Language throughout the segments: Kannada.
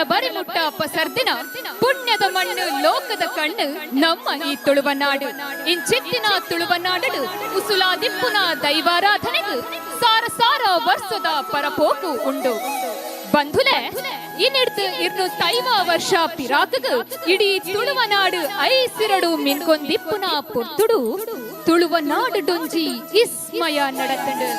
ಬರಿಮುಟ್ಟ ಪಸರ್ದಿನ ಪುಣ್ಯದ ಮಣ್ಣು ಲೋಕದ ಕಣ್ಣು ನಮ್ಮ ಈ ತುಳುವನಾಡು ಇಂಚಿತ್ತಿನ ತುಳುವನಾಡಡು ಉಸುಲಾದಿಪ್ಪುನ ದೈವಾರಾಧನೆಗೂ ಸಾರ ಸಾರ ವರ್ಷದ ಪರಪೋಕು ಉಂಡು ಬಂಧುಲೆ ಇನ್ನಿಡ್ದು ಇರ್ನು ತೈವ ವರ್ಷ ಪಿರಾಕಗು ಇಡೀ ತುಳುವನಾಡು ಐಸಿರಡು ಮಿನ್ಕೊಂದಿಪ್ಪುನ ಪುರ್ತುಡು ತುಳುವನಾಡು ಡೊಂಜಿ ಇಸ್ಮಯ ನಡತಂಡು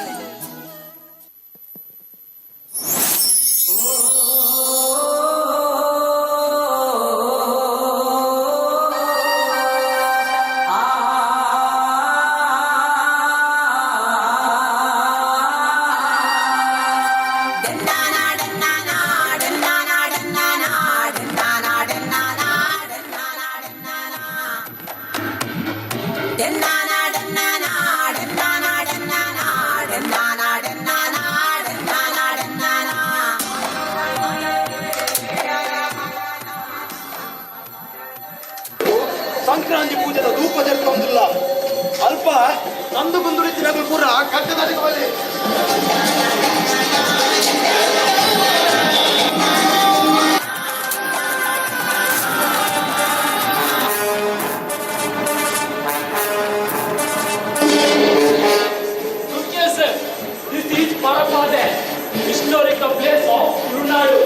ಸಂಕ್ರಾಂತಿ ಪೂಜೆದ ಧೂಪ ಜರುಪುವುದಿಲ್ಲ ಅಲ್ಪ ನಂದು ಕುಂದುರಿತಿನ ಪೂರ ಕಟ್ಟದರಿಗೆ ಬಲಿ This is Parapade, historical place of Lunadu.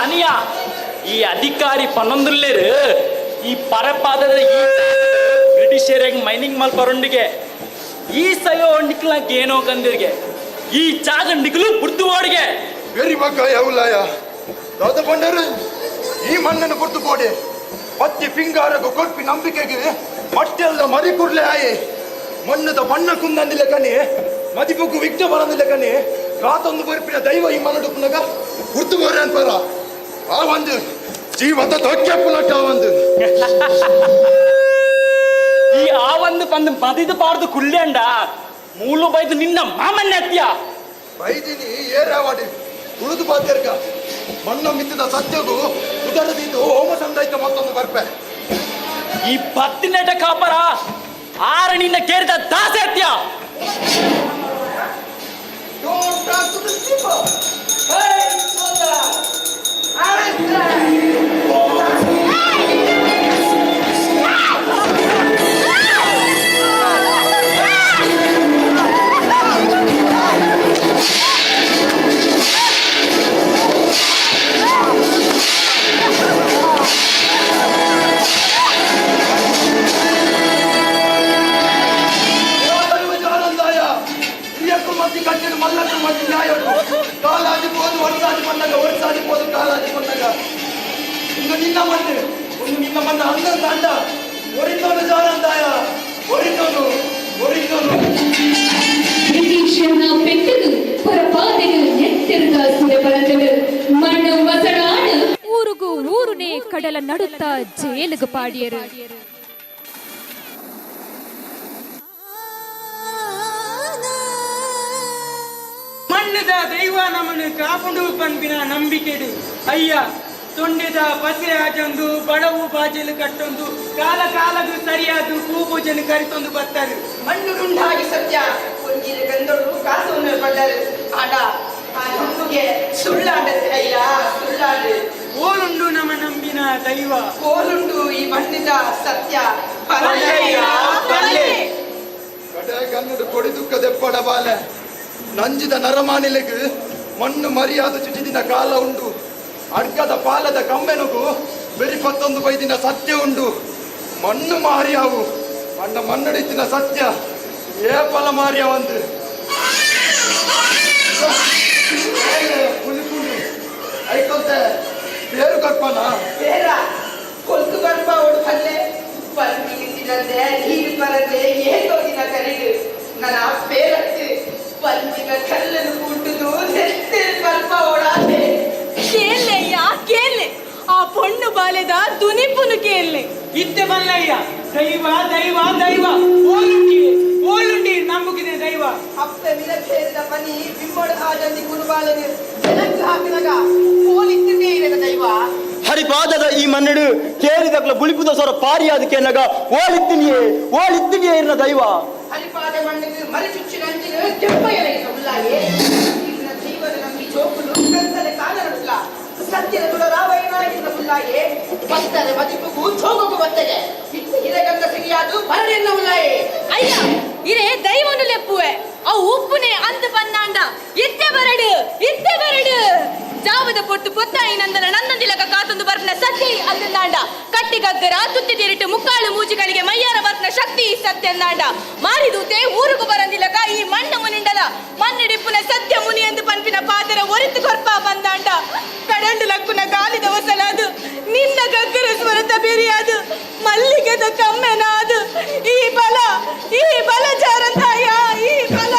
ತನಿಯ ಈ ಅಧಿಕಾರಿ ಪನ್ನೊಂದುಲ್ಲೇರು ಈ ಪರಪಾದದ ಈ ಬ್ರಿಟಿಷರಿಗೆ ಮೈನಿಂಗ್ ಮಲ್ಪರೊಂಡಿಗೆ ಈ ಸಯೋ ಹೊಂಡಿಕ್ಲಕ್ಕೆ ಏನೋ ಕಂದಿರ್ಗೆ ಈ ಜಾಗ ನಿಕ್ಲು ಬುರ್ದು ಓಡಿಗೆ ವೆರಿ ಮಕ್ಕ ಯಾವುಲಾಯ ದಾದ ಬಂಡರು ಈ ಮಣ್ಣನ್ನು ಬುರ್ದು ಕೋಡೆ ಪತ್ತಿ ಪಿಂಗಾರಗ ಕೊಡ್ಪಿ ನಂಬಿಕೆಗೆ ಮಟ್ಟೆಲ್ಲ ಮರಿ ಕುರ್ಲೆ ಆಯೆ ಮಣ್ಣದ ಬಣ್ಣ ಕುಂದಂದಿಲ್ಲ ಕಣೆ ಮದಿಬುಗು ವಿಘ್ನ ಬರಂದಿಲ್ಲ ಕಣೆ ಕಾತೊಂದು ಬರ್ಪಿನ ದೈವ ಈ ಮನಡುಪ್ಪನಾಗ ಗುರ್ತು ಬೋರೆ ಅಂತಾರ ಆ ಒಂದು ಜೀವದ ತೊಕ್ಕೆಪ್ಪುಲಟ್ಟ ಒಂದು ಈ ಆ ಒಂದು ಪಂದು ಮದಿದು ಪಾಡ್ದು ಕುಳ್ಳೆಂಡ ಮೂಲು ಬೈದು ನಿನ್ನ ಮಾಮನ್ಯ ಹತ್ಯ ಬೈದಿನಿ ಏರಾವಾಡಿ ಉಳಿದು ಬಾದ್ಯರ್ಗ ಮಣ್ಣ ಮಿತ್ತಿದ ಸತ್ಯಗೂ ಉದರದಿದ್ದು ಹೋಮ ಸಂದೈತ ಮತ್ತೊಂದು ಬರ್ಪೆ ಈ ಬತ್ತಿನೆಟ ಕಾಪರ ಆರ ನಿನ್ನ ಕೇರಿದ ದಾಸತ್ಯ Don't talk to the people. Hey, soldier! ಕಟ್ಟಿದ ಮಲ್ಲನ್ನು ಮತ್ತೆ ನ್ಯಾಯ ಕಾಲಾಜಿ ಹೋದು ವರ್ಷಾದಿ ಬಂದಾಗ ಕಾಲಾಜಿ ಬಂದಾಗ ಇಂದು ನಿನ್ನ ಮಣ್ಣು ಒಂದು ನಿನ್ನ ಮಣ್ಣು ಅಂದಂತ ಅಂಡ ಒರಿತೋನು ಜಾರಂದಾಯ ಒರಿತೋನು ಬ್ರಿಟಿಷರ್ನ ಪೆಟ್ಟದು ಪರಪಾದೆಗಳು ನೆತ್ತಿರುದ ಸುರಬರದಳು ಮಣ್ಣು ಮಸಣಾಡು ಊರುಗೂ ಊರುನೇ ಕಡಲ ನಡುತ್ತ ಜೇಲುಗು ಪಾಡಿಯರು ಮಣ್ಣದ ದೈವ ನಮ್ಮನ್ನು ಕಾಪುಂಡು ಪಂಪಿನ ನಂಬಿಕೆಡು ಅಯ್ಯ ತೊಂಡೆದ ಪಸೆ ಆಜೊಂದು ಬಡವು ಬಾಜಲು ಕಟ್ಟೊಂದು ಕಾಲಗೂ ಸರಿಯಾದ ಪೂಜೆನು ಕರಿತೊಂದು ಬರ್ತಾರೆ ಮಣ್ಣು ರುಂಡಾಗಿ ಸತ್ಯ ಒಂಜಿನ ಗಂಧಳು ಕಾಸವನ್ನು ಪಡ್ಡರು ಆಡ ಆ ನಮ್ಮುಗೆ ಸುಳ್ಳಾಡತ್ತೆ ಅಯ್ಯ ಸುಳ್ಳಾಡು ಓಲುಂಡು ನಮ್ಮ ನಂಬಿನ ದೈವ ಓಲುಂಡು ಈ ಮಣ್ಣಿದ ಸತ್ಯ ಕಡೆ ಗನ್ನಡು ಕೊಡಿ ದುಃಖದೆಪ್ಪಡ ಬಾಲೆ ನಂಜಿದ ನರಮಾನಿಲೆಗೂ ಮಣ್ಣು ಮರಿಯಾದ ಚುಚಿದಿನ ಕಾಲ ಉಂಡು ಅಡ್ಕದ ಪಾಲದ ಕಮ್ಮೆನಗೂ ಬೆರಿಪತ್ತೊಂದು ಬೈದಿನ ಸತ್ಯ ಉಂಡು ಮಣ್ಣು ಮಾರಿಯಾವು ಅಣ್ಣ ಮಣ್ಣಡಿತ್ತಿನ ಸತ್ಯ ಏಪಲ ಮಾರಿಯ ಒಂದು ಕುಲಿಕುಂಡು ಐಕೊತೆ ಬೇರು ಕರ್ಪನ ಬೇರ ಕೊಲ್ತು ಗರ್ಭ ಹೊಡ್ಕಲ್ಲೇ ಪಲ್ಮಿಗಿದ್ದಿನಂತೆ ನೀರು ಬರದೆ ಏತೋಗಿನ ಕರೆದು ನನ್ನ ಬೇರತ್ತು ಪಲ್ಮಿಗ ಕಲ್ಲನ್ನು ಕೂಟುದು ನೆತ್ತೆ ಗರ್ಭ ಓಡಾದೆ ಕೇಳ್ಲೆಯ್ಯ ಕೇಳ್ಲೆ ಆ ಪೊಣ್ಣು ಬಾಲೆದ ದುನಿಪುನು ಕೇಳ್ಲೆ ಇತ್ತೆ ಬಲ್ಲಯ್ಯ ದೈವ ದೈವ ದೈವ ಓಲುಂಡಿ ನಂಬುಕಿದೆ ದೈವ ಅಪ್ಪ ವಿಲಕ್ಷೇರಿದ ಪನಿ ಬಿಮ್ಮೊಡ ಆಜಂದಿ ಕುರುಬಾಲನು ಜನಕ್ಕೆ ಹಾಕಿದಾಗ ಓಲಿತ್ತಿದ್ದೇ ಇರದ ದೈವ ಹರಿಪಾದದ ಈ ಮನ್ನಡು ಕೇರಿದಕ್ಲ ಬುಳಿಪುದ ಸ್ವರ ಪಾರಿಯಾದಕ್ಕೆ ನಗ ಓಳಿತ್ತಿನಿಯೇ ಇರ್ನ ದೈವ ಹರಿಪಾದ ಮಣ್ಣಿಗೆ ಮರಿ ಚುಚ್ಚಿನಂಚಿನ ಕೆಂಪಯ್ಯನ ಉಳ್ಳಾಯೇ ನಿನ್ನ ಜೀವನ ನಂಬಿ ಜೋಕುಲು ಕಂದನ ಕಾಲನುಲ್ಲ ಸತ್ಯದ ತುಳ ರಾವಯ್ಯನ ಉಳ್ಳಾಯೇ ಭಕ್ತರ ಬದುಕು ಚೋಗು ಬರ್ತದೆ ಇರಗಂದ ಸಿರಿಯಾದು ಪರಡೆನ್ನ ಉಳ್ಳಾಯೇ ಅಯ್ಯ ಇರೇ ದೈವನು ಲೆಪ್ಪುವೆ ಆ ಉಪ್ಪುನೆ ಅಂದು ಬನ್ನಾಂಡ ಇತ್ತೆ ಬರಡು ಜಾವದ ಪೊಟ್ಟು ಪೊತ್ತಾಯಿ ನಂದನ ನನ್ನಂದಿಲಕ ಕಾತೊಂದು ಬರ್ನ ಸತ್ಯ ಅಂದಾಂಡ ಕಟ್ಟಿಗದ್ದರ ತುತ್ತಿ ತಿರಿಟ್ಟು ಮುಕ್ಕಾಲು ಮೂಜಿಗಳಿಗೆ ಮಯ್ಯಾರ ಬರ್ನ ಶಕ್ತಿ ಸತ್ಯ ಅಂದಾಂಡ ಮಾರಿದೂತೆ ಊರುಗು ಬರಂದಿಲಕ ಈ ಮಣ್ಣು ಮುನಿಂಡಲ ಮಣ್ಣಿಡಿಪ್ಪುನ ಸತ್ಯ ಮುನಿ ಎಂದು ಪಂಪಿನ ಪಾದರ ಒರಿತು ಕೊರ್ಪ ಬಂದಾಂಡ ಕಡಂಡು ಲಕ್ಕುನ ಗಾಲಿದ ಹೊಸಲಾದು ನಿನ್ನ ಗಗ್ಗರ ಸ್ವರತ ಬೇರಿಯಾದು ಮಲ್ಲಿಗೆದ ಕಮ್ಮೆನಾದು ಈ ಬಲ ಜಾರಂತಾಯ ಈ ಬಲ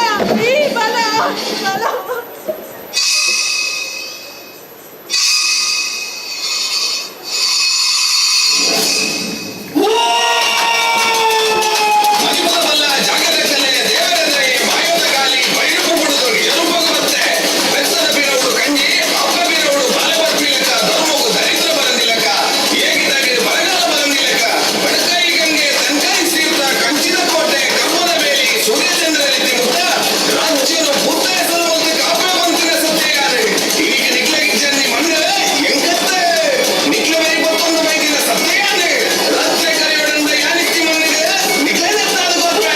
ಮಹಿಮವಲ್ಲ ಜಾಗರಕಲೆ ದೇವರೆಂದರೆ ಮಾಯದ ಗಾಲಿ ಬೈರುಕು ಬಿಡುದು ಎರುಪು ಬರುತ್ತೆ ಬೆತ್ತದ ಬೀರವುಡು ಕಂಜಿ ಅಪ್ಪ ಬೀರವುಡು ಬಲೆ ಬರ್ತಿಲಕ ಧರ್ಮವು ದರಿದ್ರ ಬರಂದಿಲಕ ಹೇಗಿದ್ದಾಗೆ ಬರಗಾಲ ಬರಂದಿಲಕ ಬಡಕಾಯಿ ಗಂಗೆ ತನ್ಕಾಯಿ ಸೀರ್ತ ಕಂಚಿನ ಕೋಟೆ ಕಮ್ಮದ ಬೇಲಿ ಸೂರ್ಯಚಂದ್ರಲಿ ತಿನ್ನುತ್ತ ರಾಜ್ಯನು ಬುದ್ಧ ಹೆಸರು ಒಂದು ಕಾಪೆ ಬಂತಿನ ಸತ್ಯಗಾರೆ ಈಗ ನಿಗ್ಲಗಿ ಜನ್ನಿ ಮಣ್ಣು ಎಂಗತ್ತೆ ನಿಗ್ಲ ಬೈ ಗೊತ್ತೊಂದು ಬೈದಿನ ಸತ್ಯಗಾನೆ ರಾಜ್ಯ ಕರೆಯೋಡಂದ ಯಾನಿಕ್ತಿ ಮಣ್ಣಿಗೆ ನಿಗ್ಲನೆ ತಾಳು ಗೊತ್ತೇ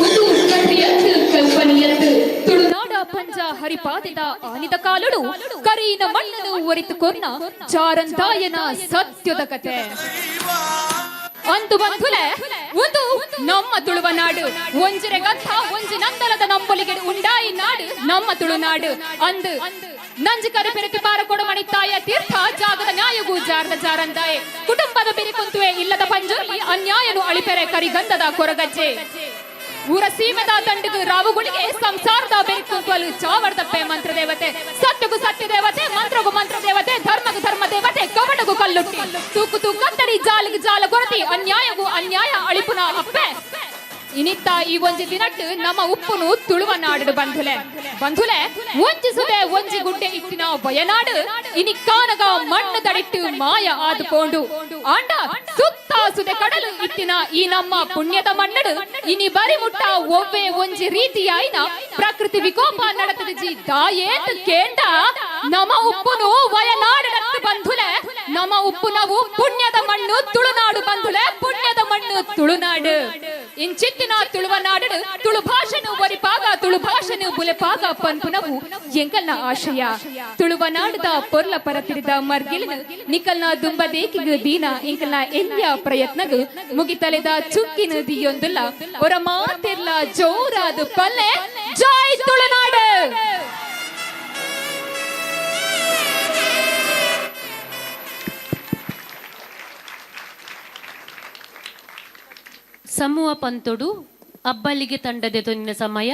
ಪುದು ಕಟ್ಟಿಯತ್ತು ಕಲ್ಪನೆಯತ್ತು ತುಳುನಾಡ ಪಂಜ ಹರಿಪಾದಿದ ಆನಿದ ಕಾಲಡು ಕರೀನ ಮಣ್ಣನು ಒರಿತು ಕೊರ್ನ ಜಾರಂದಾಯನ ಸತ್ಯದ ಕತೆ ಅಂದು ಬಂಧುಲೆ ಒಂದು ನಮ್ಮ ತುಳುವನಾಡು ಒಂಜಿರೆಗಂಥ ಒಂಜಿ ನಂದಲದ ನಂಬೊಲಿಗೆ ಉಂಡಾಯಿ ನಾಡು ನಮ್ಮ ತುಳುನಾಡು ಅಂದು ನಂಜಿ ಕರೆಪೆರೆತಿ ಪಾರ ಕೊಡಮಣಿ ತಾಯ ತೀರ್ಥ ಜಾಗದ ನ್ಯಾಯಗೂ ಜಾರದ ಜಾರಂದಾಯೆ ಕುಟುಂಬದ ಬಿರಿಕುಂತುವೆ ಇಲ್ಲದ ಪಂಜುರ್ಲಿ ಅನ್ಯಾಯನು ಅಳಿಪೆರೆ ಕರಿಗಂಧದ ಕೊರಗಜ್ಜೆ ಊರ ಸೀಮೆದ ದಂಡಿಗೂ ರಾವುಗಳಿಗೆ ಸಂಸಾರದ ಬೆರಿಕುಂತುವಲು ಚಾವರ್ದಪ್ಪೆ ಮಂತ್ರ ದೇವತೆ ಸತ್ಯಗೂ ಸತ್ಯ ದೇವತೆ ಮಂತ್ರಗೂ ಮಂತ್ರ ದೇವತೆ ಧರ್ಮಗೂ ಧರ್ಮ ದೇವತೆ ಕವಟಗೂ ಕಲ್ಲುಟ್ಟಿ ತೂಕು ಕತ್ತಡಿ ಜಾಲಿಗೆ ಜಾಲ ಕೊರತಿ ಅನ್ಯಾಯಗೂ ಅನ್ಯಾಯ ಅಳಿಪುನ ಅಪ್ಪೆ ಇನಿತ್ತ ಈ ಒಂಜಿ ದಿನಟ್ಟು ನಮ್ಮ ಉಪ್ಪುನು ತುಳುವ ನಾಡು ಬಂಧುಲೆ ಒಂಜಿಸುದೆ ಒಂಜಿ ಗುಡ್ಡೆ ಇಟ್ಟಿನ ವಯನಾಡು ಇನಿ ಕಾನಗ ಮಣ್ಣು ತಡಿಟ್ಟು ಮಾಯ ಆದುಕೊಂಡು ಆಂಡ ಸುತ್ತಾಸುದೆ ಕಡಲು ಇಟ್ಟಿನ ಈ ನಮ್ಮ ಪುಣ್ಯದ ಮಣ್ಣಡು ಇನಿ ಬರಿ ಮುಟ್ಟ ಒವ್ವೆ ಒಂಜಿ ರೀತಿಯಾಯಿನ ಪ್ರಕೃತಿ ವಿಕೋಪ ನಡೆತದಿಜಿ ದಾಯೇತ್ ಕೇಂಡ ನಮ್ಮ ಉಪ್ಪುನು ವಯನಾಡು ಬಂಧುಲೆ ನಮ್ಮ ಉಪ್ಪುನವು ಪುಣ್ಯದ ಮಣ್ಣು ತುಳುನಾಡು ಬಂಧುಲೆ ಪುಣ್ಯದ ಮಣ್ಣು ತುಳುನಾಡು ಇಂಚಿತ್ತಿನ ತುಳುವ ನಾಡು ತುಳು ಭಾಷೆನು ಒರಿಪಾಗ ತುಳು ಭಾಷೆನು ಬುಲೆಪಾಗ ಪನ್ಪುನವು ಎಂಕಲ್ನ ಆಶಯ ತುಳುವ ನಾಡದ ಪೊರ್ಲ ಪರತಿರಿದ ಮರ್ಗಿಲಿನ ನಿಕಲ್ನ ದುಂಬದೇಕಿಗು ದೀನ ಇಂಕಲ್ನ ಎಲ್ಯ ಪ್ರಯತ್ನಗು ಮುಗಿತಲೆದ ಚುಕ್ಕಿನ ದಿಯೊಂದುಲ್ಲ ಒರ ಮಾತಿರ್ಲ ಜೋರಾದ ಪಲ್ಲೆ ಜೈ ತುಳುನಾಡು. ಸಮೂಹ ಪಂತೊಡು ಅಬ್ಬಲಿಗೆ ತಂಡದೆ ತೊನ್ನಿನ ಸಮಯ